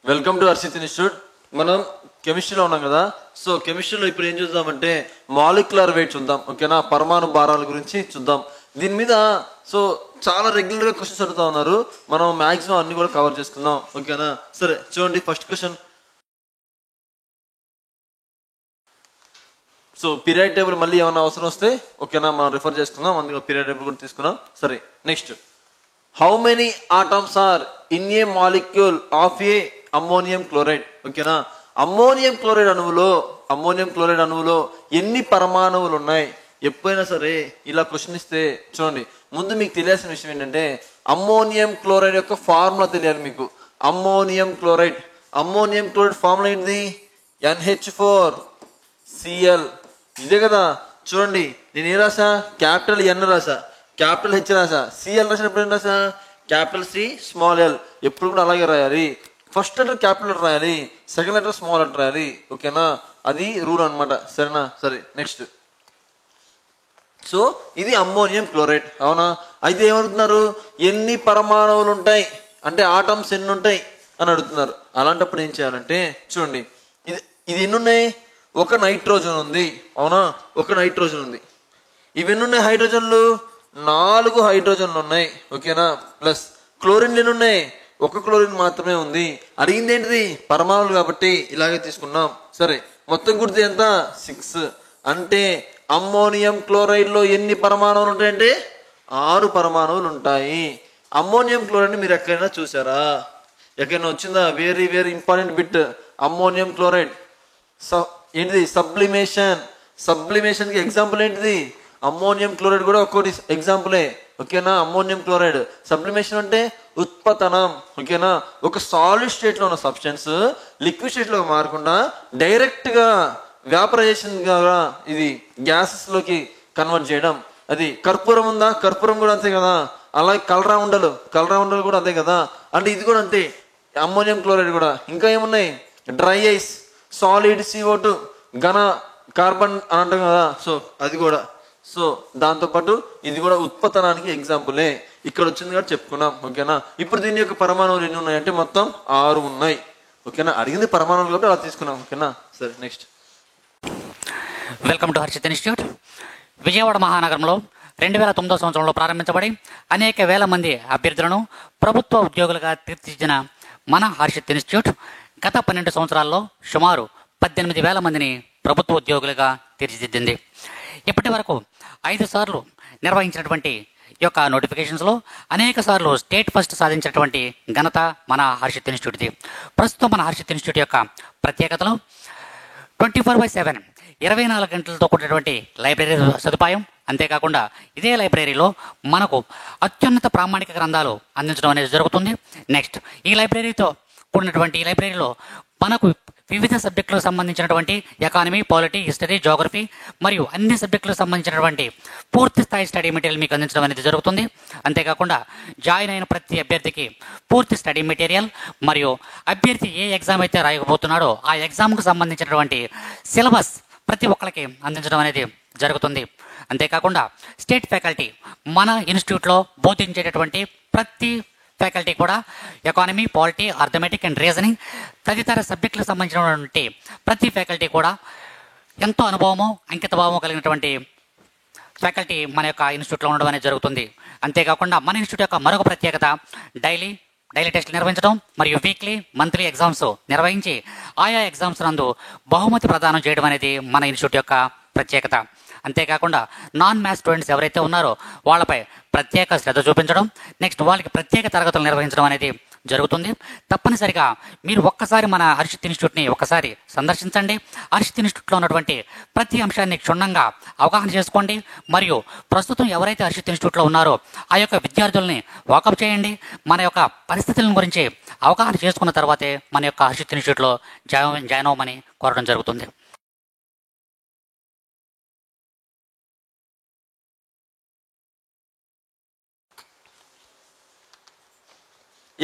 Welcome to Harshit institute. మనం కెమిస్ట్రీలో ఉన్నాం కదా. సో కెమిస్ట్రీలో ఇప్పుడు ఏం చూద్దామంటే మాలిక్యులర్ వెయిట్ చూద్దాం. ఓకేనా, పరమాణు భారాల గురించి చూద్దాం. దీని మీద సో చాలా రెగ్యులర్గా క్వశ్చన్స్ అడుగుతా ఉన్నారు. మనం మ్యాక్సిమం అన్ని కూడా కవర్ చేసుకుందాం. ఓకేనా, సరే చూడండి first question. So period table మళ్ళీ ఏమైనా అవసరం వస్తే ఓకేనా మనం రిఫర్ చేసుకుందాం. అందులో పీరియడ్ టేబుల్ కూడా తీసుకున్నాం. సరే next, how many atoms are in a molecule of a ammonium chloride. ఓకేనా, అమ్మోనియం క్లోరైడ్ అణువులో ఎన్ని పరమాణువులు ఉన్నాయి? ఎప్పుడైనా సరే ఇలా క్వశ్చన్ ఇస్తే చూడండి, ముందు మీకు తెలియాల్సిన విషయం ఏంటంటే అమ్మోనియం క్లోరైడ్ యొక్క ఫార్ములా తెలియాలి మీకు. అమ్మోనియం క్లోరైడ్ ఫార్ములా ఏంటిది? NH4Cl. ఇదే కదా. చూడండి నేను ఏ రాసా? క్యాపిటల్ N రాసా, క్యాపిటల్ H రాసా, Cl రాసినప్పుడు ఏం రాసా? Capital C small l. ఎప్పుడు కూడా అలాగే రాయాలి. ఫస్ట్ లెటర్ క్యాపిటల్ లెటర్ రాయాలి, సెకండ్ లెటర్ స్మాల్ లెటర్ రాయాలి. ఓకేనా, అది రూల్ అనమాట. సరేనా? సరే నెక్స్ట్, సో ఇది అమ్మోనియం క్లోరైడ్. అవునా, అయితే ఏమడుగుతున్నారు? ఎన్ని పరమాణువులు ఉంటాయి అంటే ఆటమ్స్ ఎన్ని ఉంటాయి అని అడుగుతున్నారు. అలాంటప్పుడు ఏం చేయాలంటే చూడండి, ఇది ఎన్ని ఉన్నాయి? ఒక నైట్రోజన్ ఉంది. అవునా, ఒక నైట్రోజన్ ఉంది. ఇవి ఎన్ని ఉన్నాయి హైడ్రోజన్లు? 4 హైడ్రోజన్లు ఉన్నాయి. ఓకేనా, ప్లస్ క్లోరిన్లు ఎన్ని ఉన్నాయి? ఒక క్లోరిన్ మాత్రమే ఉంది. అడిగింది ఏంటిది? పరమాణువులు కాబట్టి ఇలాగే తీసుకున్నాం. సరే మొత్తం గుర్తు ఎంత? 6. అంటే అమ్మోనియం క్లోరైడ్ లో ఎన్ని పరమాణువులు ఉంటాయంటే 6 పరమాణువులు ఉంటాయి. అమ్మోనియం క్లోరైడ్ మీరు ఎక్కడైనా చూసారా? ఎక్కడైనా వచ్చిందా? Very very important bit. Ammonium chloride ఏంటిది? సబ్లిమేషన్ కి ఎగ్జాంపుల్ ఏంటిది? అమ్మోనియం క్లోరైడ్ కూడా ఒక్కోటి ఎగ్జాంపులే. ఓకేనా, అమ్మోనియం క్లోరైడ్. సబ్లిమేషన్ అంటే ఉత్పతనం. ఓకేనా, ఒక సాలిడ్ స్టేట్ లో ఉన్న సబ్స్టెన్స్ లిక్విడ్ స్టేట్ లో మారకుండా డైరెక్ట్ గా వ్యాపరైజేషన్ గా ఇది గ్యాసెస్ లోకి కన్వర్ట్ చేయడం. అది కర్పూరం ఉందా? కర్పూరం కూడా అంతే కదా. అలాగే కలరా ఉండలు కూడా అంతే కదా. అంటే ఇది కూడా అంతే, అమ్మోనియం క్లోరైడ్ కూడా. ఇంకా ఏమున్నాయి? డ్రై ఐస్, సాలిడ్ CO2, ఘన కార్బన్ అని అంటాం కదా. సో అది కూడా. సో దాంతోపాటు ఇది కూడా ఉత్పతనానికి ఎగ్జాంపులే. ఇక్కడ వచ్చింది కాబట్టి చెప్పుకున్నాం. ఓకేనా, ఇప్పుడు దీని యొక్క పరమాణువులు ఎన్ని ఉన్నాయంటే మొత్తం 6 ఉన్నాయి. ఓకేనా, అడిగింది పరమాణువులు కాబట్టి అలా తీసుకున్నాం. ఓకేనా, సరే next. Welcome to Harshit institute. Vijayawada మహానగరంలో 2009 సంవత్సరంలో ప్రారంభించబడి అనేక వేల మంది అభ్యర్థులను ప్రభుత్వ ఉద్యోగులుగా తీర్చిదిద్దిన మన హర్షిత్ ఇన్స్టిట్యూట్ గత 12 సంవత్సరాల్లో సుమారు 18,000 మందిని ప్రభుత్వ ఉద్యోగులుగా తీర్చిదిద్దింది. ఇప్పటి వరకు 5 సార్లు నిర్వహించినటువంటి ఈ యొక్క నోటిఫికేషన్స్లో అనేక సార్లు స్టేట్ ఫస్ట్ సాధించినటువంటి ఘనత మన హర్షిత్ ఇన్స్టిట్యూట్ది. ప్రస్తుతం మన హర్షిత్ ఇన్స్టిట్యూట్ యొక్క ప్రత్యేకతలు 24/7 24 గంటలతో కూడినటువంటి లైబ్రరీ సదుపాయం. అంతేకాకుండా ఇదే లైబ్రరీలో మనకు అత్యున్నత ప్రామాణిక గ్రంథాలు అందించడం అనేది జరుగుతుంది. నెక్స్ట్, ఈ లైబ్రరీతో కూడినటువంటి ఈ లైబ్రరీలో మనకు వివిధ సబ్జెక్టులకు సంబంధించినటువంటి ఎకానమీ, పాలిటీ, హిస్టరీ, జోగ్రఫీ మరియు అన్ని సబ్జెక్టులకు సంబంధించినటువంటి పూర్తి స్థాయి స్టడీ మెటీరియల్ మీకు అందించడం అనేది జరుగుతుంది. అంతేకాకుండా జాయిన్ అయిన ప్రతి అభ్యర్థికి పూర్తి స్టడీ మెటీరియల్ మరియు అభ్యర్థి ఏ ఎగ్జామ్ అయితే రాయకపోతున్నాడో ఆ ఎగ్జామ్కు సంబంధించినటువంటి సిలబస్ ప్రతి ఒక్కరికి అందించడం అనేది జరుగుతుంది. అంతేకాకుండా స్టేట్ ఫ్యాకల్టీ మన ఇన్స్టిట్యూట్లో బోధించేటటువంటి ప్రతి ఫ్యాకల్టీ కూడా economy, polity, arithmetic and reasoning తదితర సబ్జెక్టులకు సంబంధించినటువంటి ప్రతి ఫ్యాకల్టీ కూడా ఎంతో అనుభవము, అంకితభావము కలిగినటువంటి ఫ్యాకల్టీ మన యొక్క ఇన్స్టిట్యూట్లో ఉండడం అనేది జరుగుతుంది. అంతేకాకుండా మన ఇన్స్టిట్యూట్ యొక్క మరొక ప్రత్యేకత డైలీ టెస్టులు నిర్వహించడం మరియు వీక్లీ, మంత్లీ ఎగ్జామ్స్ నిర్వహించి ఆయా ఎగ్జామ్స్ నందు బహుమతి ప్రదానం చేయడం అనేది మన ఇన్స్టిట్యూట్ యొక్క ప్రత్యేకత. అంతేకాకుండా నాన్ మ్యాథ్స్ స్టూడెంట్స్ ఎవరైతే ఉన్నారో వాళ్ళపై ప్రత్యేక శ్రద్ధ చూపించడం, నెక్స్ట్ వాళ్ళకి ప్రత్యేక తరగతులు నిర్వహించడం అనేది జరుగుతుంది. తప్పనిసరిగా మీరు ఒక్కసారి మన హర్షిత్ ఇన్స్టిట్యూట్ని ఒక్కసారి సందర్శించండి. హర్షిత్ ఇన్స్టిట్యూట్లో ఉన్నటువంటి ప్రతి అంశాన్ని క్షుణ్ణంగా అవగాహన చేసుకోండి. మరియు ప్రస్తుతం ఎవరైతే హర్షిత్ ఇన్స్టిట్యూట్లో ఉన్నారో ఆ యొక్క విద్యార్థుల్ని వాకప్ చేయండి. మన యొక్క పరిస్థితుల గురించి అవగాహన చేసుకున్న తర్వాతే మన యొక్క హర్షిత్ ఇన్స్టిట్యూట్లో జాయిన్ అవ్వమని కోరడం జరుగుతుంది.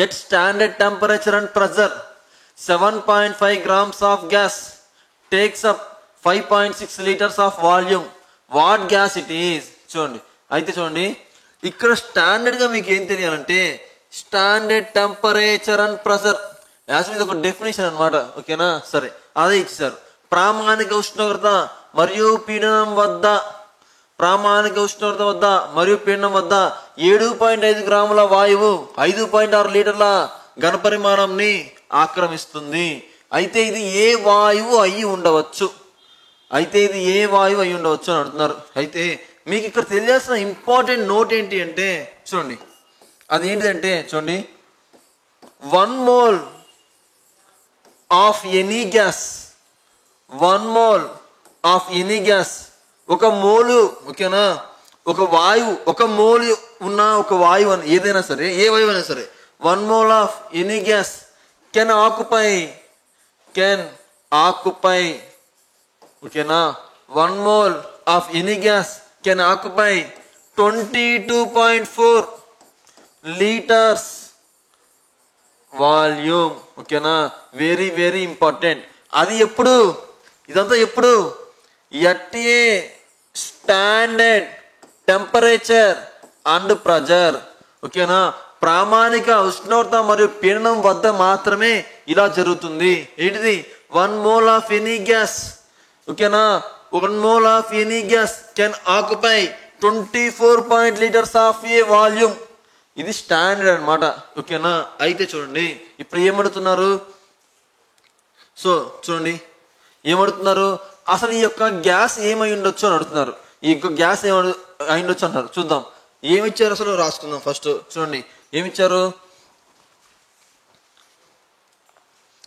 At standard temperature and pressure, 7.5 grams of gas takes up 5.6 liters of volume. What gas it is? చూడండి, అయితే చూడండి ఇక్కడ స్టాండర్డ్గా మీకు ఏం తెలియాలంటే standard temperature and pressure. Actually ఇది ఒక డెఫినేషన్ అనమాట. ఓకేనా, సరే అదే ఇచ్చారు. ప్రామాణిక ఉష్ణోగ్రత మరియు పీడనం వద్ద, ప్రామాణిక ఉష్ణోగ్రత వద్ద మరియు పీడనం వద్ద 7.5 గ్రాముల వాయువు 5.6 లీటర్ల ఘనపరిమాణంని ఆక్రమిస్తుంది. అయితే ఇది ఏ వాయువు అయి ఉండవచ్చు, అయితే ఇది ఏ వాయువు అయి ఉండవచ్చు అని అంటున్నారు. అయితే మీకు ఇక్కడ తెలియాల్సిన ఇంపార్టెంట్ నోట్ ఏంటి అంటే చూడండి, అది ఏంటిదంటే చూడండి, 1 mole of any gas, 1 mole of any gas, ఒక మోలు, ఓకేనా, ఒక వాయువు, ఒక మోలు ఉన్న ఒక వాయువు అని ఏదైనా సరే, ఏ వాయువు అయినా సరే, 1 mole of any gas can occupy, ఓకేనా, 1 mole of any gas can occupy 22.4 litres volume. ఓకేనా, వెరీ వెరీ ఇంపార్టెంట్. అది ఎప్పుడు, ఇదంతా ఎప్పుడు, at a standard temperature and pressure. ఓకేనా, ప్రామాణిక ఉష్ణోగ్రత మరియు పీడనం వద్ద మాత్రమే ఇలా జరుగుతుంది. ఏంటిది, 1 mole ఆఫ్ ఎనీ గ్యాస్, ఓకేనా, 1 mole of any gas can occupy 24 litres of a volume. ఇది స్టాండర్డ్ అనమాట. ఓకేనా, అయితే చూడండి ఇప్పుడు ఏమడుతున్నారు, సో చూడండి ఏమడుతున్నారు, అసలు ఈ యొక్క గ్యాస్ ఏమై ఉండొచ్చు అని అడుగుతున్నారు. ఈ యొక్క గ్యాస్ ఏమై ఉండొచ్చు అంటారు. చూద్దాం ఏమిచ్చారు అసలు రాసుకుందాం. ఫస్ట్ చూడండి ఏమిచ్చారు,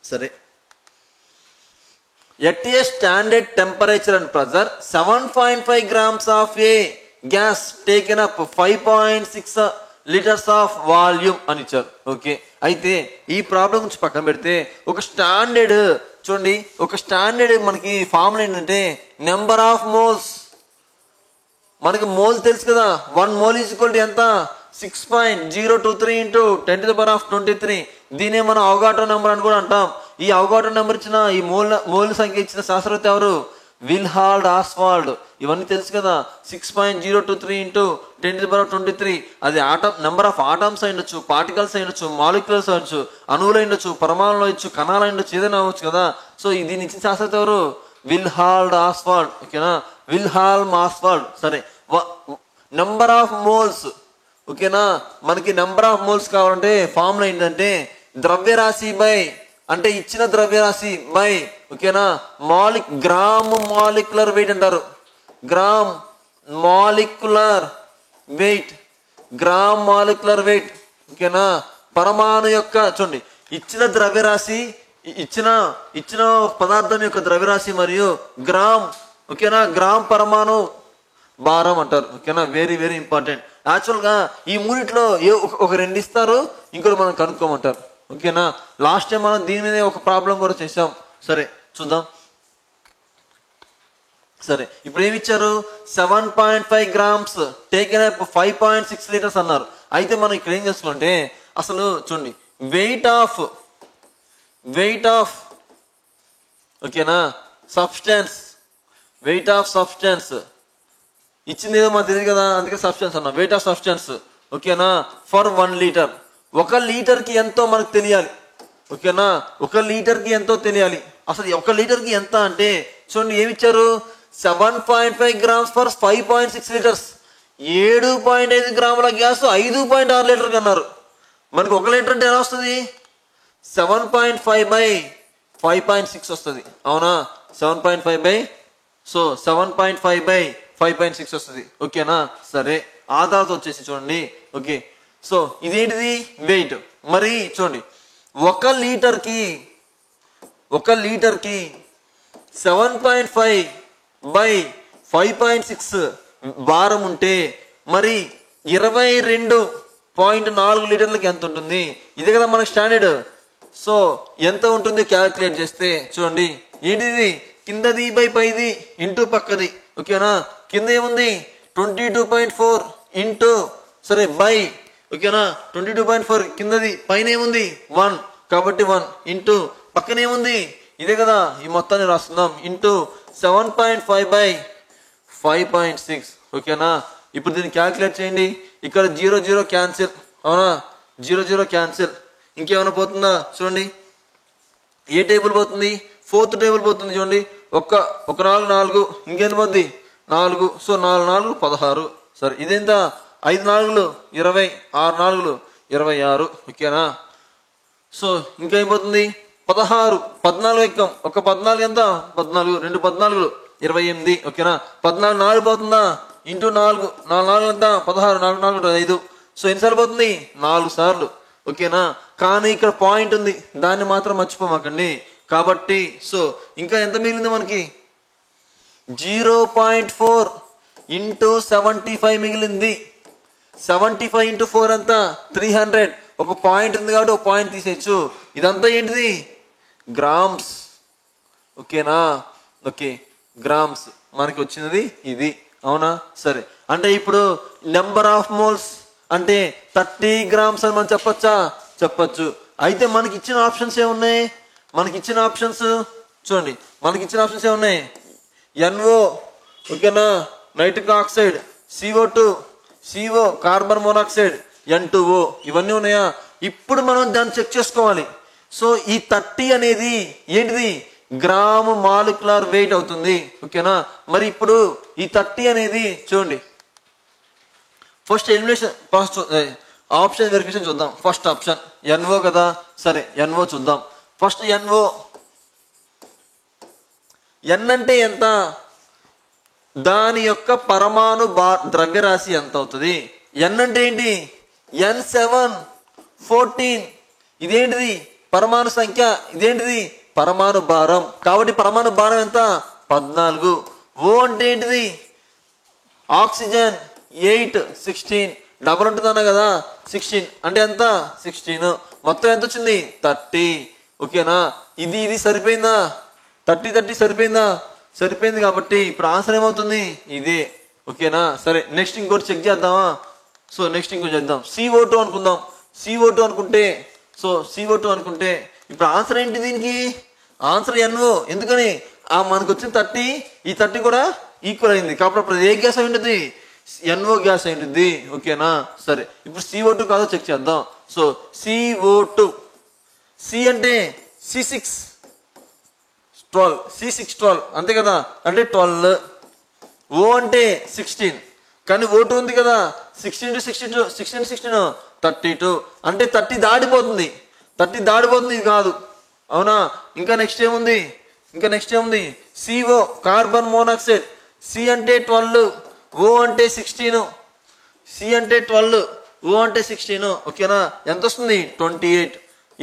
సరే, at a standard temperature and pressure 7.5 grams of A gas taken up 5.6 litres of volume అని ఇచ్చారు. ఓకే, అయితే ఈ ప్రాబ్లం నుంచి పక్కన పెడితే ఒక స్టాండర్డ్ చూడండి, ఒక స్టాండర్డ్ మనకి ఫార్ములా ఏంటంటే నెంబర్ ఆఫ్ మోల్స్. మనకి మోల్ తెలుసు కదా, 1 mole ఈజ్ ఈక్వల్ టు ఎంత, 6.023 ఇంటూ 10⁻23. దీనే మనం అవగాటో నెంబర్ అని కూడా అంటాం. ఈ అవగాటో నెంబర్ ఇచ్చిన, ఈ మోల్ సంఖ్య ఇచ్చిన శాస్త్రవేత్త ఎవరు, విల్హార్డ్ ఆస్వాల్డ్. ఇవన్నీ తెలుసు కదా, 6.023 ఇంటూ 10⁻23. అది నెంబర్ ఆఫ్ ఆటమ్స్ అయ్యొచ్చు, పార్టికల్స్ అయ్యొచ్చు, మాలిక్యులర్స్ అయ్యొచ్చు, అణువులు అయ్యొచ్చు, పరమాణులు అయ్యొచ్చు, కణాలు అయ్యొచ్చు, ఏదైనా అవ్వచ్చు కదా. సో దీన్ని ఇచ్చిన శాస్త్రవేత్త ఎవరు, విల్హార్డ్ ఆస్వాల్డ్. ఓకేనా, విల్హాల్మ్ ఆస్వాల్డ్. సరే, నెంబర్ ఆఫ్ మోల్స్. ఓకేనా, మనకి నెంబర్ ఆఫ్ మోల్స్ కావాలంటే ఫార్ములా ఏంటంటే ద్రవ్యరాశి బై, అంటే ఇచ్చిన ద్రవ్యరాశి బై, ఓకేనా, గ్రామ్ మాలిక్యులర్ వెయిట్ అంటారు. Gram molecular weight, gram molecular weight. ఓకేనా, పరమాణు యొక్క చూడండి ఇచ్చిన ద్రవ్యరాశి, ఇచ్చిన పదార్థం యొక్క ద్రవ్యరాశి మరియు గ్రామ్, ఓకేనా, గ్రామ్ పరమాణు భారం అంటారు. ఓకేనా, వెరీ వెరీ ఇంపార్టెంట్. యాక్చువల్గా ఈ మూడిట్లో ఒక 2 ఇస్తారు, ఇంకోటి మనం కనుక్కోమంటారు. ఓకేనా, లాస్ట్ టైం మనం దీని మీద ఒక ప్రాబ్లం కూడా చేసాం. సరే చూద్దాం. సరే ఇప్పుడు ఏమి ఇచ్చారు, 7.5 grams టేకెన్ అప్ 5.6 లీటర్స్ అన్నారు. అయితే మనం ఇక్కడ ఏం చేసుకుంటే అసలు చూడండి వెయిట్ ఆఫ్ ఓకేనా సబ్స్టెన్స్, వెయిట్ ఆఫ్ సబ్స్టెన్స్ ఇచ్చింది ఏదో మాకు తెలియదు కదా, అందుకే సబ్స్టెన్స్ అన్నా. వెయిట్ ఆఫ్ సబ్స్టెన్స్ ఓకేనా ఫర్ 1 లీటర్. 1 లీటర్కి ఎంతో మనకు తెలియాలి. ఓకేనా, 1 లీటర్కి ఎంతో తెలియాలి. అసలు 1 లీటర్కి ఎంత అంటే చూడండి ఏమిచ్చారు, 7.5 grams ఫర్ 5.6 లీటర్స్. 7.5 గ్రాముల గ్యాస్ 5.6 లీటర్కి అన్నారు. మనకు 1 లీటర్ అంటే ఎలా వస్తుంది, 7.5 బై 5.6 వస్తుంది. అవునా, 7.5 బై 5.6 వస్తుంది. ఓకేనా, సరే ఆ తర్వాత వచ్చేసి చూడండి. ఓకే, సో ఇదేంటిది వెయిట్. మరి చూడండి 1 లీటర్కి 7.5 బై 5.6 భారం ఉంటే మరి 22.4 లీటర్లకి ఎంత ఉంటుంది? ఇదే కదా మనకి స్టాండర్డ్. సో ఎంత ఉంటుంది క్యాలిక్యులేట్ చేస్తే చూడండి ఏంటిది, కిందది బై పైది ఇంటూ పక్కది. ఓకేనా, కింద ఏముంది 22.4 ఇంటూ సరే బై, ఓకేనా 22.4 కిందది, పైన ఏముంది 1 కాబట్టి 1 ఇంటూ పక్కన ఏముంది ఇదే కదా, ఈ మొత్తాన్ని రాస్తున్నాం ఇంటూ 7.5 బై 5.6. ఓకేనా, ఇప్పుడు దీన్ని క్యాల్కులేట్ చేయండి. ఇక్కడ 0 0 క్యాన్సిల్. అవునా, 0 0 క్యాన్సిల్. ఇంకేమైనా పోతుందా చూడండి, ఏ టేబుల్ పోతుంది? 4th టేబుల్ పోతుంది. చూడండి, ఒక 4 ఇంకేంత పోద్ది 4. సో 4 16. సరే ఇదెంత? 5 4 20, 6 4 26. ఓకేనా? సో ఇంకేమైపోతుంది? 16. 14 ఎక్కం. ఒక 14 ఎంత? 14. 2 14 28. ఓకేనా? 14 4 పోతుందా? ఇంటూ 4 4 ఎంత? 16. 4 4 5. సో ఎన్నిసార్లు పోతుంది? 4 సార్లు. ఓకేనా? కానీ ఇక్కడ పాయింట్ ఉంది, దాన్ని మాత్రం మర్చిపోమాకండి. కాబట్టి సో ఇంకా ఎంత మిగిలింది మనకి? 0.4 ఇంటూ 75 మిగిలింది. 75 ఇంటూ 4 ఎంత? 300. ఒక పాయింట్ ఉంది కాబట్టి ఒక పాయింట్ తీసేయచ్చు. ఇదంతా ఏంటిది? గ్రామ్స్. ఓకేనా? ఓకే, గ్రామ్స్ మనకి వచ్చినది ఇది. అవునా? సరే, అంటే ఇప్పుడు నెంబర్ ఆఫ్ మోల్స్ అంటే 30 grams అని మనం చెప్పచ్చా? చెప్పచ్చు. అయితే మనకి ఇచ్చిన ఆప్షన్స్ ఏమున్నాయి? మనకిచ్చిన ఆప్షన్స్ చూడండి, మనకిచ్చిన ఆప్షన్స్ ఏమున్నాయి? NO, ఓకేనా, nitric oxide, CO2, CO carbon monoxide, N2O, ఇవన్నీ ఉన్నాయా? ఇప్పుడు మనం దాన్ని చెక్ చేసుకోవాలి. సో ఈ 30 అనేది ఏంటిది? గ్రాము మాలిక్యులర్ వెయిట్ అవుతుంది. ఓకేనా? మరి ఇప్పుడు ఈ 30 అనేది చూడండి, first elimination, first option verification చూద్దాం. ఫస్ట్ ఆప్షన్ NO కదా, సరే NO చూద్దాం. ఫస్ట్ NO, N అంటే ఎంత? దాని యొక్క పరమాణు ద్రవ్యరాశి ఎంత అవుతుంది? N అంటే ఏంటి? N714. ఇదేంటిది? పరమాణు సంఖ్య. ఇదేంటిది? పరమాణు భారం. కాబట్టి పరమాణు భారం ఎంత? 14. O అంటే ఏంటిది? ఆక్సిజన్ 8 16. డబల్ ఉంటుందన్నా కదా, 16 అంటే ఎంత? 16. మొత్తం ఎంత వచ్చింది? 30. ఓకేనా? ఇది సరిపోయిందా? 30 సరిపోయిందా? సరిపోయింది. కాబట్టి ఇప్పుడు ఆన్సర్ ఏమవుతుంది? ఇదే. ఓకేనా? సరే, నెక్స్ట్ ఇంకోటి చెక్ చేద్దామా? సో నెక్స్ట్ ఇంకోటి చేద్దాం. CO2 అనుకుందాం. CO2 అనుకుంటే, సో CO2 అనుకుంటే ఇప్పుడు ఆన్సర్ ఏంటి? దీనికి ఆన్సర్ NO. ఎందుకని? మనకు వచ్చిన 30, ఈ 30 కూడా ఈక్వల్ అయింది. కాబట్టి అప్పుడు ఏ గ్యాస్ అయి ఉంటుంది? NO గ్యాస్ అయి ఉంటుంది. ఓకేనా? సరే, ఇప్పుడు CO2 కాదో చెక్ చేద్దాం. సో CO2, C అంటే C612 అంతే కదా, అంటే 12. O అంటే 16, కానీ O2 ఉంది కదా, 16 to 16 32, అంటే 30 దాడిపోతుంది. ఇది కాదు. అవునా? ఇంకా నెక్స్ట్ ఏముంది? CO carbon monoxide. C అంటే 12, O అంటే 16. C అంటే 12, O అంటే 16. ఓకేనా? ఎంత వస్తుంది? 28.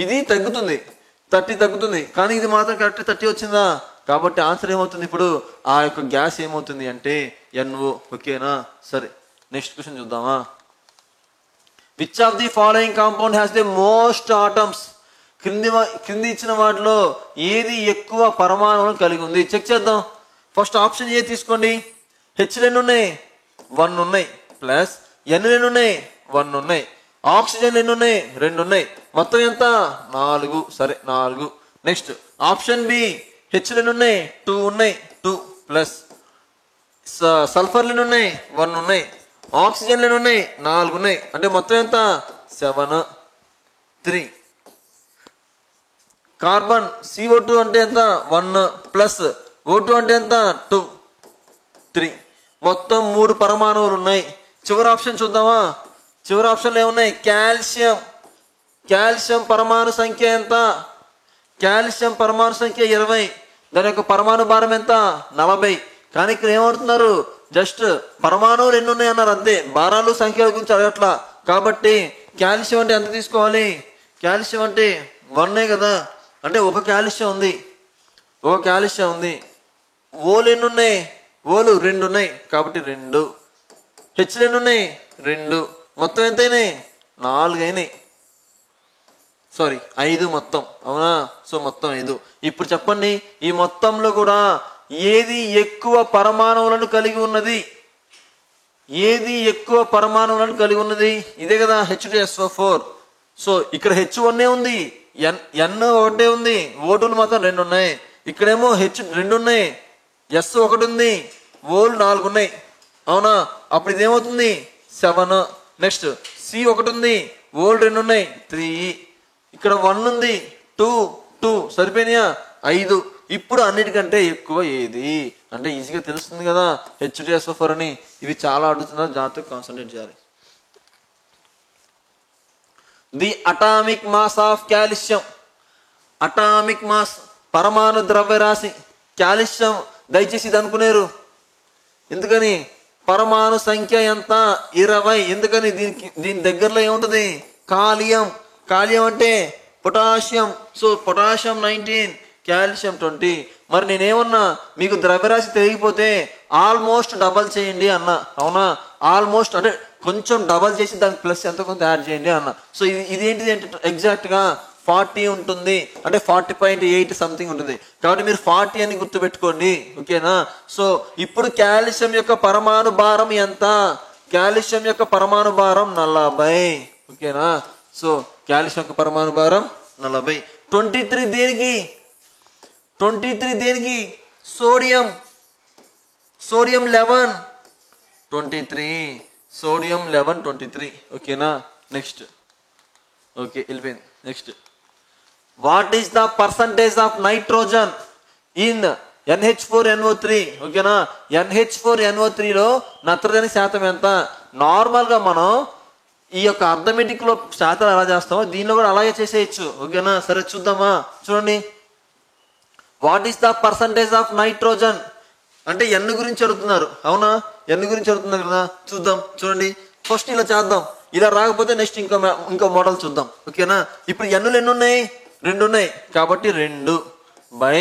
ఇది తగ్గుతుంది, 30 తగ్గుతుంది, కానీ ఇది మాత్రం కరెక్ట్ 30 వచ్చిందా? కాబట్టి ఆన్సర్ ఏమవుతుంది? ఇప్పుడు ఆ యొక్క గ్యాస్ ఏమవుతుంది అంటే NO. ఓకేనా? సరే, నెక్స్ట్ క్వశ్చన్ చూద్దామా? Which of the following compound has the most atoms? క్రింది ఇచ్చిన వాటిలో ఏది ఎక్కువ పరమాణువులను కలిగి ఉంది? చెక్ చేద్దాం. ఫస్ట్ ఆప్షన్ ఏ తీసుకోండి. Hలు ఎన్ని ఉన్నాయి? 1 ఉన్నాయి. ప్లస్ N ఎన్ని ఉన్నాయి? 1 ఉన్నాయి. ఆక్సిజన్ ఎన్ని ఉన్నాయి? 2 ఉన్నాయి. మొత్తం ఎంత? 4. సరే, 4. Next option B. Hలు ఎన్ని ఉన్నాయి? 2 ఉన్నాయి. 2 ప్లస్ సల్ఫర్లు ఎన్ని ఉన్నాయి? 1 ఉన్నాయి. ఆక్సిజన్లు ఎన్ని ఉన్నాయి? 4 ఉన్నాయి. అంటే మొత్తం ఎంత? 7 3. కార్బన్ CO2 అంటే ఎంత? 1 ప్లస్ O2 అంటే ఎంత? 2 3. మొత్తం 3 పరమాణువులు ఉన్నాయి. చివరి ఆప్షన్ చూద్దామా? చివరి ఆప్షన్లో ఏమున్నాయి? కాల్షియం పరమాణు సంఖ్య ఎంత? కాల్షియం పరమాణు సంఖ్య 20. దాని యొక్క పరమాణు భారం ఎంత? 40. కానీ ఇక్కడ ఏమంటున్నారు? జస్ట్ పరమాణువులు ఎన్ని ఉన్నాయి అన్నారు అంతే, భారాలు సంఖ్యల గురించి అడగట్లా. కాబట్టి కాల్షియం అంటే ఎంత తీసుకోవాలి? కాల్షియం అంటే 1 కదా, అంటే ఒక కాల్షియం ఉంది. ఓలు ఎన్ని ఉన్నాయి? ఓలు 2 ఉన్నాయి, కాబట్టి 2. హెచ్లు ఎన్ని ఉన్నాయి? 2. మొత్తం ఎంత అయినాయి? 4 అయినాయి. సారీ, 5 మొత్తం. అవునా? సో మొత్తం 5. ఇప్పుడు చెప్పండి, ఈ మొత్తంలో కూడా ఏది ఎక్కువ పరమాణువులను కలిగి ఉన్నది? ఇదే కదా, H2SO4. సో ఇక్కడ H1 ఉంది, N ఒకటే ఉంది, O2లు మాత్రం 2 ఉన్నాయి. ఇక్కడేమో H 2 ఉన్నాయి, S 1 ఉంది, ఓలు 4 ఉన్నాయి. అవునా? అప్పుడు ఇదేమవుతుంది? 7. నెక్స్ట్ C 1 ఉంది, ఓలు 2 ఉన్నాయి, 3. ఇక్కడ 1 ఉంది, 2 2 సరిపోయినాయా 5. ఇప్పుడు అన్నిటికంటే ఎక్కువ ఏది అంటే ఈజీగా తెలుస్తుంది కదా H2SO4 అని. ఇవి చాలా అడుగుతున్నారు, జాగ్రత్తగా కాన్సన్ట్రేట్ చేయాలి. The atomic mass of calcium. Atomic mass పరమాణు ద్రవ్యరాశి కాల్షియం. దయచేసి ఇది అనుకునేరు. ఎందుకని పరమాణు సంఖ్య ఎంత 20. ఎందుకని దీని దగ్గరలో ఏముంటది కాలియం. కాలియం అంటే పొటాషియం. So potassium 19, calcium 20. మరి నేనేమన్నా మీకు ద్రవ్యరాశి తెలియకపోతే ఆల్మోస్ట్ డబల్ చేయండి అన్న. అవునా ఆల్మోస్ట్ అంటే కొంచెం డబల్ చేసి దానికి ప్లస్ ఎంత కొంత యాడ్ చేయండి అన్న. సో ఇదేంటిది అంటే ఎగ్జాక్ట్గా 40 ఉంటుంది, అంటే 40.8 సంథింగ్ ఉంటుంది. కాబట్టి మీరు 40 అని గుర్తుపెట్టుకోండి. ఓకేనా. సో ఇప్పుడు కాల్షియం యొక్క పరమాణు భారం ఎంత? కాల్షియం యొక్క పరమాణు భారం 40. ఓకేనా. సో కాల్షియం యొక్క పరమాణు భారం 40. 23 దేనికి? 23 దేనికి? సోడియం. సోడియం 11 23. సోడియం 11 23. ఓకేనా. నెక్స్ట్ ఓకే వెళ్ళిపోయింది. Next what is the percentage of nitrogen in NH4NO3? ఓకేనా. NH4NO3లో నత్రజని శాతం ఎంత? నార్మల్గా మనం ఈ యొక్క అర్థమెటిక్ లో శాతం ఎలా చేస్తామో దీనిలో కూడా అలాగే చేసేయచ్చు. ఓకేనా. సరే చూద్దామా. చూడండి what is the percentage of nitrogen అంటే ఎన్ గురించి అడుగుతున్నారు. అవునా ఎన్ గురించి అడుగుతున్నారు కదా. చూద్దాం. చూడండి ఫస్ట్ ఇలా చేద్దాం. ఇలా రాకపోతే నెక్స్ట్ ఇంకో మోడల్ చూద్దాం. ఓకేనా. ఇప్పుడు ఎన్నులు ఎన్ని ఉన్నాయి? 2 ఉన్నాయి. కాబట్టి 2 బై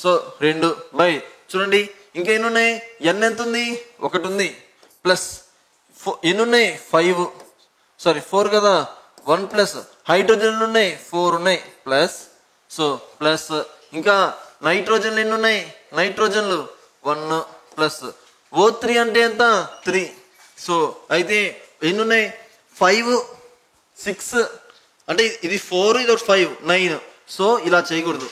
సో 2 బై చూడండి ఇంకా ఎన్ని ఉన్నాయి? ఎన్ ఎంత ఉంది? 1 ఉంది. ప్లస్ ఎన్ని ఉన్నాయి? 5 సారీ 4 కదా. 1 ప్లస్ హైడ్రోజన్ ఎన్ని ఉన్నాయి? 4 ఉన్నాయి. ప్లస్ సో ప్లస్ ఇంకా నైట్రోజన్లు ఎన్ని ఉన్నాయి? నైట్రోజన్లు 1 ప్లస్ O3 అంటే ఎంత? 3. సో అయితే ఎన్ని ఉన్నాయి? 5 6 అంటే ఇది 4 ఇది 5 9. సో ఇలా చేయకూడదు.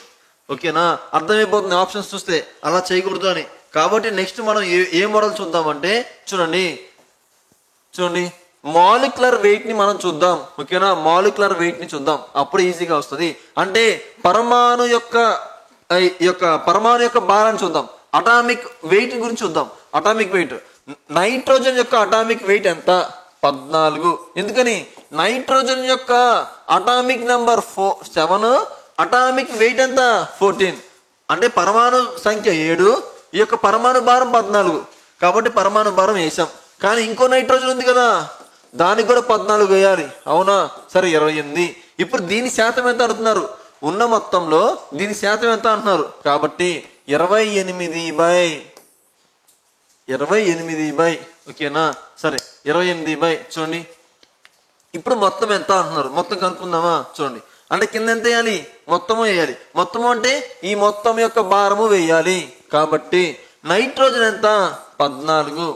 ఓకేనా. అర్థమైపోతుంది ఆప్షన్స్ చూస్తే అలా చేయకూడదు అని. కాబట్టి నెక్స్ట్ మనం ఏ మోడల్ చూద్దామంటే చూడండి మాలిక్యులర్ వెయిట్ ని మనం చూద్దాం. ఓకేనా. మాలిక్యులర్ వెయిట్ ని చూద్దాం. అప్పుడు ఈజీగా వస్తుంది. అంటే పరమాణు యొక్క భారాన్ని చూద్దాం. అటామిక్ వెయిట్ గురించి చూద్దాం. అటామిక్ వెయిట్ నైట్రోజన్ యొక్క అటామిక్ వెయిట్ ఎంత? 14. ఎందుకని నైట్రోజన్ యొక్క అటామిక్ నెంబర్ 7, అటామిక్ వెయిట్ ఎంత? 14. అంటే పరమాణు సంఖ్య 7, ఈ యొక్క పరమాణు భారం 14. కాబట్టి పరమాణు భారం వేసాం. కానీ ఇంకో నైట్రోజన్ ఉంది కదా దానికి కూడా 14 వేయాలి. అవునా. సరే 28. ఇప్పుడు దీని శాతం ఎంత అడుగుతున్నారు? ఉన్న మొత్తంలో దీని శాతం ఎంత అంటున్నారు. కాబట్టి 28 బై ఓకేనా. సరే 28 బై చూడండి ఇప్పుడు మొత్తం ఎంత అంటున్నారు. మొత్తం కనుక్కుందామా. చూడండి అంటే కింద ఎంత వేయాలి? మొత్తము వేయాలి. మొత్తము అంటే ఈ మొత్తం యొక్క భారము వేయాలి. కాబట్టి నైట్రోజన్ ఎంత? 14.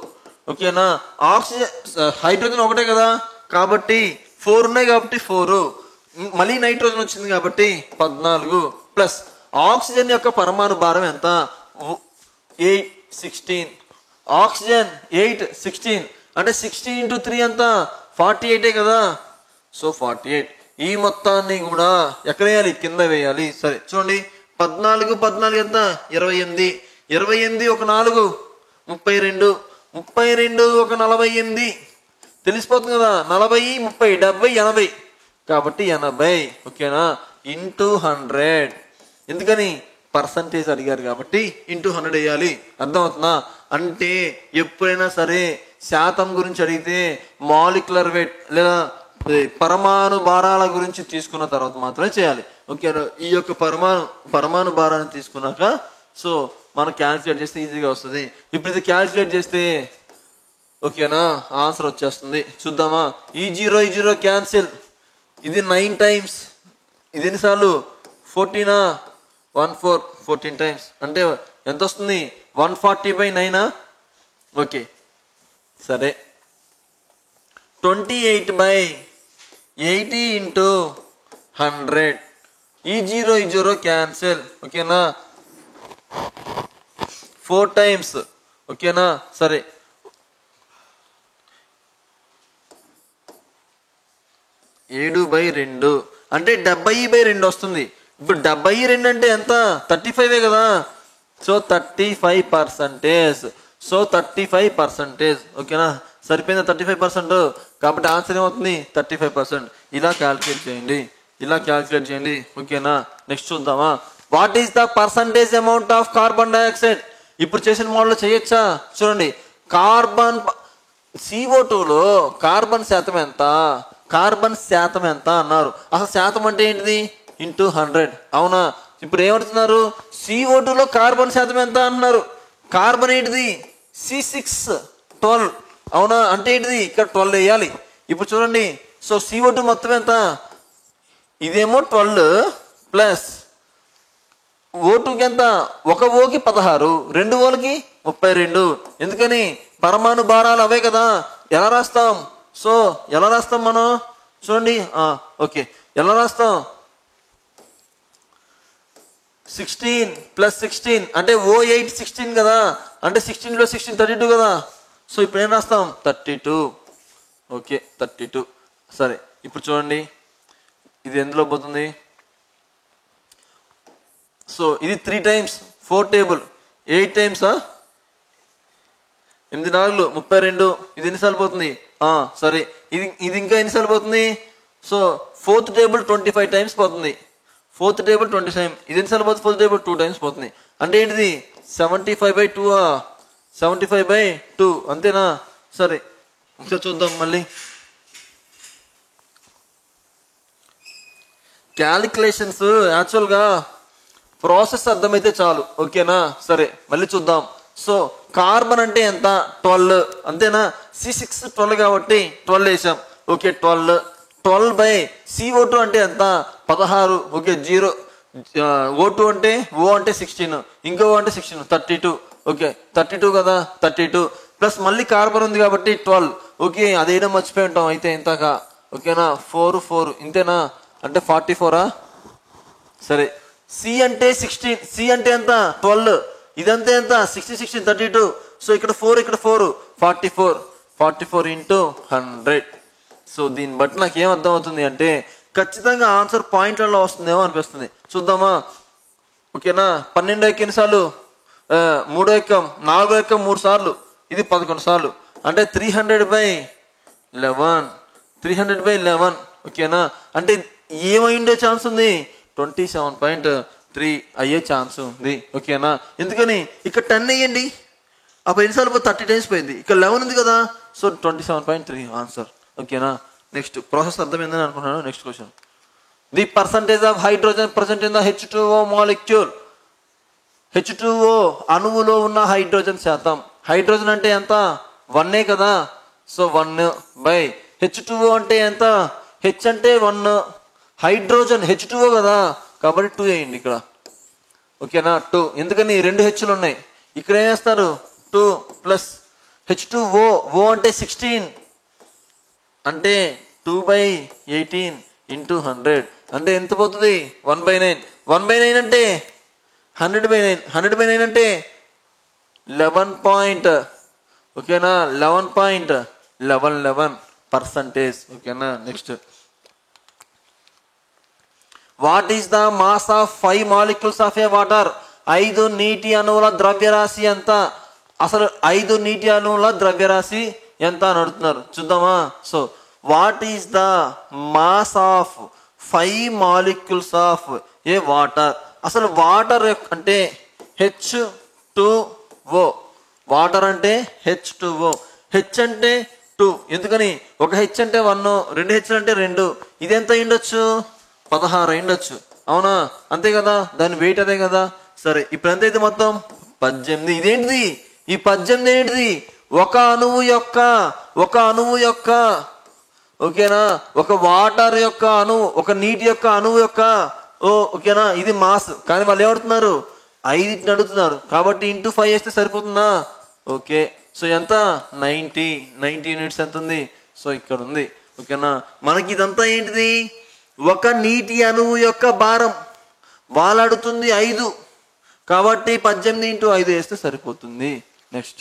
ఓకేనా. ఆక్సిజన్ హైడ్రోజన్ ఒకటే కదా కాబట్టి 4 ఉన్నాయి కాబట్టి 4. మళ్ళీ నైట్రోజన్ వచ్చింది కాబట్టి 14 ప్లస్ ఆక్సిజన్ యొక్క పరమాణు భారం ఎంత? 8 16. ఆక్సిజన్ 8 16 అంటే 60 × 3 ఎంత? 48 కదా. సో 48. ఈ మొత్తాన్ని కూడా ఎక్కడ వేయాలి? కింద వేయాలి. సరే చూడండి 14 ఎంత? 28. 28 ఒక 4 32. 32 ఒక 48 తెలిసిపోతుంది కదా. 40 30 70 80 కాబట్టి 80. ఓకేనా. ఇంటూ 100. ఎందుకని పర్సంటేజ్ అడిగారు కాబట్టి ఇంటూ 100 వేయాలి. అర్థమవుతుందా. అంటే ఎప్పుడైనా సరే శాతం గురించి అడిగితే మాలిక్యులర్ వెయిట్ లేదా పరమాణు భారాల గురించి తీసుకున్న తర్వాత మాత్రమే చేయాలి. ఓకేనా. ఈ యొక్క పరమాణు భారాన్ని తీసుకున్నాక సో మనం క్యాల్కులేట్ చేస్తే ఈజీగా వస్తుంది. ఇప్పుడు ఇది క్యాల్కులేట్ చేస్తే ఓకేనా ఆన్సర్ వచ్చేస్తుంది. చూద్దామా. ఈ 0 క్యాన్సిల్. ఇది 9 టైమ్స్. ఇది ఎన్నిసార్లు? 14. 14 టైమ్స్ అంటే ఎంత వస్తుంది? 140/9. ఓకే సరే 28/80 × 100. ఈ 0 క్యాన్సిల్. ఓకేనా. 4 టైమ్స్. ఓకేనా. సరే 7/2 అంటే 70/2 వస్తుంది. ఇప్పుడు 72 అంటే ఎంత? 35 కదా. సో 35%. సో 35%. ఓకేనా, సరిపోయిందా 35%? కాబట్టి ఆన్సర్ ఏమవుతుంది? 35%. ఇలా క్యాల్కులేట్ చేయండి. ఓకేనా, నెక్స్ట్ చూద్దామా. What is the percentage amount of carbon dioxide? ఇప్పుడు చేసిన మోడల్లో చేయొచ్చా? చూడండి, కార్బన్ CO2లో కార్బన్ శాతం ఎంత అన్నారు. అసలు శాతం అంటే ఏంటిది? ఇంటూ 100. అవునా? ఇప్పుడు ఏమడుతున్నారు? CO2లో కార్బన్ శాతం ఎంత అంటున్నారు. కార్బన్ ఏంటిది? C612. అవునా? అంటే ఏంటిది? ఇక్కడ 12 వేయాలి. ఇప్పుడు చూడండి, సో CO2 మొత్తం ఎంత? ఇదేమో 12 ప్లస్ O2కి ఎంత? ఒక ఓకి 16, 2 ఓలకి 32. ఎందుకని? పరమాణు భారాలు అవే కదా. ఎలా రాస్తాం? సో ఎలా రాస్తాం మనం? చూడండి, ఓకే, ఎలా రాస్తాం? 16 + 16 అంటే O8 16 కదా. అంటే 16లో 16 32 కదా. సో ఇప్పుడు ఏం రాస్తాం? 32. ఓకే, 32. సరే, ఇప్పుడు చూడండి, ఇది ఎందులో పోతుంది? సో ఇది 3 టైమ్స్ 4 టేబుల్, 8 టైమ్స్ 8 4 32. ఇది ఎన్నిసార్లు పోతుంది? సరే, ఇది ఇంకా ఎన్నిసార్లు పోతుంది? సో 4th టేబుల్ 25 టైమ్స్ పోతుంది. 4th table 20 times. ఇది ఎన్నిసార్లు పోతుంది? 4th టేబుల్ 2 టైమ్స్ పోతుంది. అంటే ఏంటిది? 75/2. 75/2 అంతేనా? సరే, ఒకసారి చూద్దాం మళ్ళీ. క్యాలిక్యులేషన్స్ యాక్చువల్గా ప్రాసెస్ అర్థమైతే చాలు. ఓకేనా, సరే మళ్ళీ చూద్దాం. సో కార్బన్ అంటే ఎంత? 12 అంతేనా? C6 12 కాబట్టి 12 వేసాం. ఓకే, 12/CO2 అంటే ఎంత? 16. ఓకే, 0. O2 అంటే O అంటే 16, ఇంకో O అంటే 16, 32. ఓకే, 32 కదా. 32 ప్లస్ మళ్ళీ కార్బన్ ఉంది కాబట్టి 12. ఓకే, అదేదో మర్చిపోయి ఉంటాం అయితే ఇంతక. ఓకేనా, 4 ఇంతేనా? అంటే 44. సరే, C అంటే 16. C అంటే ఎంత? 12. ఇదంతా ఎంత? 60 16 32. సో ఇక్కడ 4 ఇక్కడ 4 44. 44 × 100. సో దీన్ని బట్టి నాకు ఏం అర్థం అవుతుంది అంటే ఖచ్చితంగా ఆన్సర్ పాయింట్లలో వస్తుందేమో అనిపిస్తుంది. చూద్దామా. ఓకేనా, 12 ఎన్నిసార్లు? 3 ఎక్కం 4 ఎక్కం 3 సార్లు, ఇది 11 సార్లు. అంటే 300/11. ఓకేనా, అంటే ఏమై ఉండే ఛాన్స్ ఉంది? 27.3 అయ్యే ఛాన్స్ ఉంది. ఓకేనా, ఎందుకని ఇక్కడ 10 వేయండి, అప్పుడు ఎన్నిసార్లు 30 టైమ్స్ పోయింది. ఇక్కడ 11 ఉంది కదా. So 27.3 answer. ఓకేనా, నెక్స్ట్ ప్రాసెస్ అర్థమైందని అనుకుంటున్నాను. Next question. The percentage of hydrogen present in the H2O molecule. H2O అణువులో ఉన్న హైడ్రోజన్ శాతం. హైడ్రోజన్ అంటే ఎంత? 1 కదా. సో 1/H2O అంటే ఎంత? H అంటే 1, హైడ్రోజన్ H2O కదా కాబట్టి 2 వేయండి ఇక్కడ. ఓకేనా, 2. ఎందుకని 2 హెచ్లు ఉన్నాయి. ఇక్కడ ఏం వేస్తారు? 2 ప్లస్ H2O. O అంటే 16 అంటే 2/18 × 100 అంటే ఎంత పోతుంది? 1/9. 1/9 అంటే 100/9. 100/9 అంటే 11. ఓకేనా, 11.11%. ఓకేనా, next. What is the mass of 5 molecules of A water? 5 నీటి అణువుల ద్రవ్యరాశి ఎంత? అసలు 5 నీటి అణువుల ద్రవ్యరాశి ఎంత అని అడుగుతున్నారు. చూద్దామా. So what is the mass of 5 molecules of A water? అసలు వాటర్ అంటే H2O. వాటర్ అంటే H2O. H అంటే 2. ఎందుకని? ఒక H అంటే 1, 2 H అంటే 2. ఇది ఎంత అయ్యుండొచ్చు? 16 అయ్యుండొచ్చు. అవునా? అంతే కదా, దాని వెయిట్ అదే కదా. సరే, ఇప్పుడు ఎంత అయితే మొత్తం? 18. ఇదేంటిది? ఈ 18 ఏంటిది? ఒక అణువు యొక్క ఓకేనా, ఒక వాటర్ యొక్క అణువు, ఒక నీటి యొక్క అణువు యొక్క ఓకేనా, ఇది మాస్. కానీ వాళ్ళు ఏమడుతున్నారు? 5 అడుగుతున్నారు కాబట్టి × 5 వేస్తే సరిపోతుందా? ఓకే, సో ఎంత? 90 యూనిట్స్ ఎంత ఉంది? సో ఇక్కడ ఉంది. ఓకేనా, మనకి ఇదంతా ఏంటిది? ఒక నీటి అణువు యొక్క భారం. వాళ్ళు అడుగుతుంది 5 కాబట్టి 18 × 5 వేస్తే సరిపోతుంది. నెక్స్ట్.